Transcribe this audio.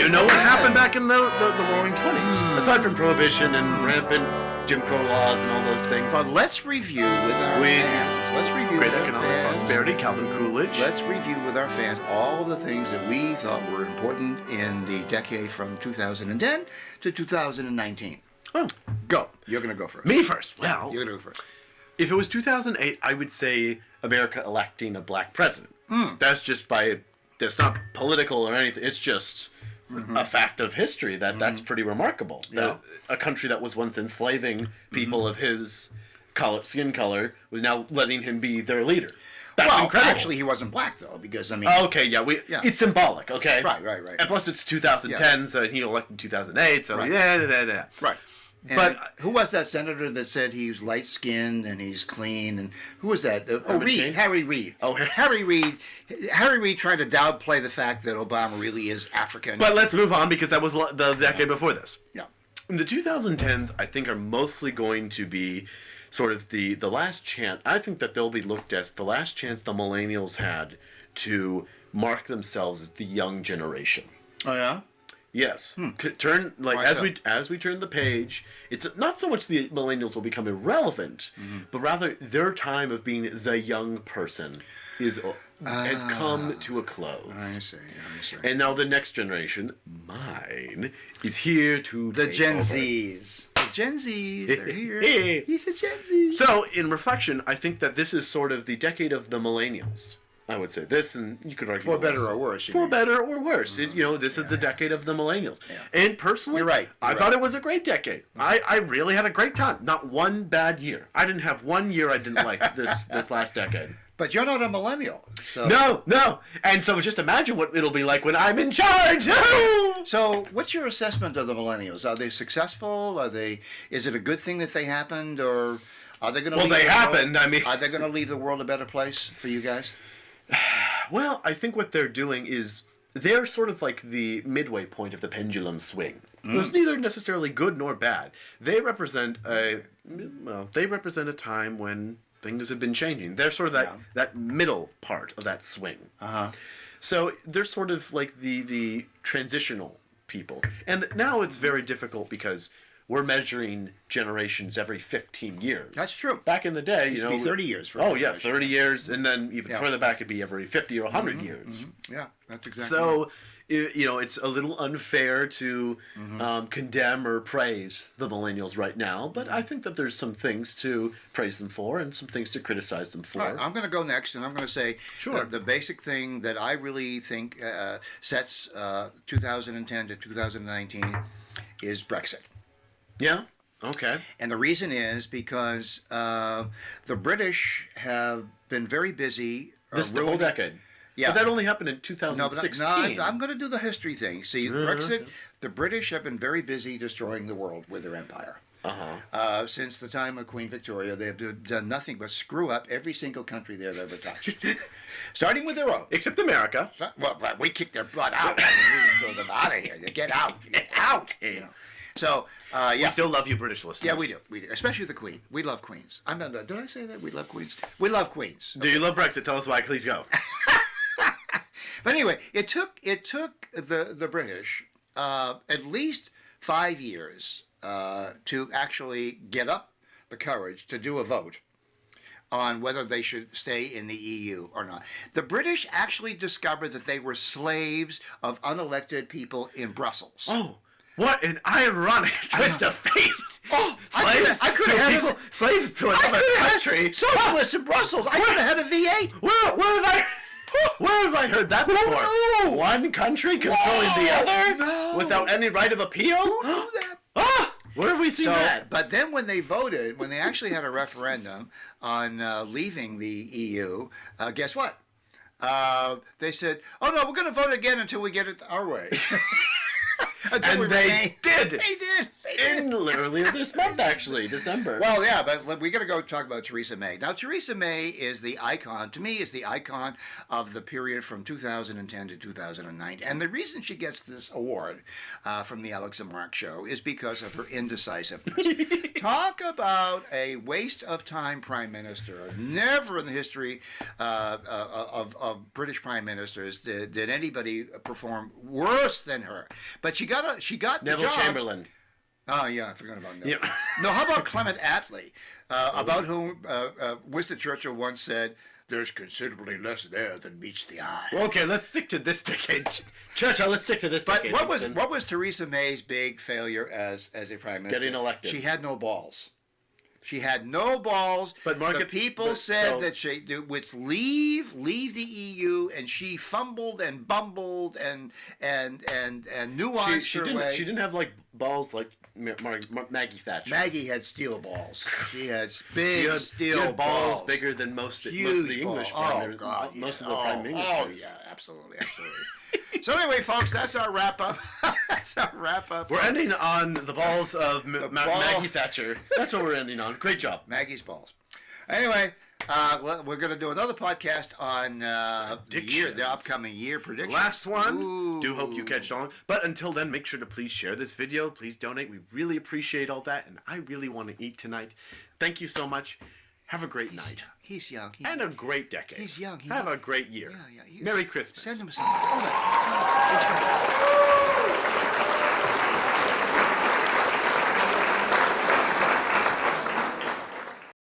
you know what happened back in the Roaring 20s? Aside from prohibition and rampant Jim Crow laws and all those things. But let's review with our fans. Let's review Great with our economic fans. prosperity, Calvin Coolidge. Let's review with our fans all the things that we thought were important in the decade from 2010 to 2019. Oh, Go. You're going to go first. me first. Well, You're going to go first. if it was 2008, I would say America electing a black president. That's just that's not political or anything. It's just a fact of history that's pretty remarkable. Yeah. A country that was once enslaving people of his skin color was now letting him be their leader. That's incredible. Actually, he wasn't black, though, because, I mean... Okay, yeah, it's symbolic, okay? Right. And plus, it's 2010, so he elected in 2008, so Right. yeah. Right. And But who was that senator that said he's light-skinned and he's clean? And who was that? Reid. Harry Reid. Oh, Harry Reid. Harry Reid trying to downplay the fact that Obama really is African. But let's move on, because that was the decade before this. Yeah. The 2010s, I think, are mostly going to be sort of the last chance. I think that they'll be looked as the last chance the millennials had to mark themselves as the young generation. Oh, yeah? Yes. Turn Why as so? we turn the page, it's not so much the millennials will become irrelevant, but rather their time of being the young person has come to a close. I see. And now the next generation, mine, is here to The take Gen over. Zs. The Gen Zs are here. He's a Gen Z. So, in reflection, I think that this is sort of the decade of the millennials. I would say this, and you could argue For better or worse. you For mean. better or worse. This is the decade of the millennials. Yeah. And personally, You're right. I thought it was a great decade. I really had a great time. Not one bad year. I didn't have one year I didn't like this last decade. But you're not a millennial. So. No. And so just imagine what it'll be like when I'm in charge. So, what's your assessment of the millennials? Are they successful? Is it a good thing that they happened, or are they going to? Well, they happened. I mean, are they going to leave the world a better place for you guys? Well, I think what they're doing is they're sort of like the midway point of the pendulum swing. It's neither necessarily good nor bad. They represent a time when things have been changing. They're sort of that middle part of that swing. So they're sort of like the transitional people. And now it's very difficult because we're measuring generations every 15 years. That's true. Back in the day, It used to be 30 years for Oh, yeah, generation. 30 years. And then even further back, it'd be every 50 or 100 years. Yeah, that's exactly. So, it's a little unfair to condemn or praise the millennials right now, but I think that there's some things to praise them for and some things to criticize them for. All right, I'm going to go next, and I'm going to say Sure. the basic thing that I really think sets 2010 to 2019 is Brexit. Yeah? Okay. And the reason is because the British have been very busy. This is the whole decade. Yeah. But that only happened in No, 2016. I'm going to do the history thing. See, Brexit, the British have been very busy destroying the world with their empire. Since the time of Queen Victoria, they've done nothing but screw up every single country they've ever touched. Starting with their own. Except America. Well, we kicked their butt out. We throw them out of here. Get out. Get out. You know. So, yeah. We still love you, British listeners. Yeah, we do. We do. Especially the Queen. We love Queens. Did I say that? We love Queens. We love Queens. Do you love Brexit? Tell us why. Please go. But anyway, it took the British at least 5 years to actually get up the courage to do a vote on whether they should stay in the EU or not. The British actually discovered that they were slaves of unelected people in Brussels. Oh, what an ironic twist of fate. Oh, slaves I could to have people, slaves to another country. Socialists in Brussels. I could have had a V8. Where have I heard that before? No. One country controlling the other without any right of appeal? Where have we seen that? But then when they actually had a referendum on leaving the EU, guess what? They said, "Oh no, we're going to vote again until we get it our way." And they did. They did. in literally this month, actually, December. Well, yeah, but we got to go talk about Theresa May. Now, Theresa May is the icon, to me, is the icon of the period from 2010 to 2009. And the reason she gets this award from the Alex and Mark show is because of her indecisiveness. Talk about a waste of time prime minister. Never in the history of British prime ministers did anybody perform worse than her. But she got Neville the job. Chamberlain. Oh, yeah, I forgot about that. Yeah. No, how about Clement Attlee, about whom Winston Churchill once said, "There's considerably less there than meets the eye." Well, okay, let's stick to this decade. Churchill, let's stick to this But decade. what was Theresa May's big failure as a prime minister? Getting elected. She had no balls. She had no balls. But the people said that she would leave the EU, and she fumbled and bumbled and nuanced her way. She didn't have like balls like Maggie Thatcher. Maggie had steel balls. She had big She had balls bigger than most of the English prime God, most yeah. of the prime ministers. Oh yeah, absolutely. So anyway, folks, that's our wrap up. We're ending on the balls of Maggie Thatcher. That's what we're ending on. Great job. Maggie's balls. Anyway, we're going to do another podcast on the upcoming year predictions. Last one. Ooh. Do hope you catch on. But until then, make sure to please share this video. Please donate. We really appreciate all that. And I really want to eat tonight. Thank you so much. Have a great night. He's young. And a great decade. He's young. Have a great year. Yeah. Merry Christmas. Send him something. Oh, that's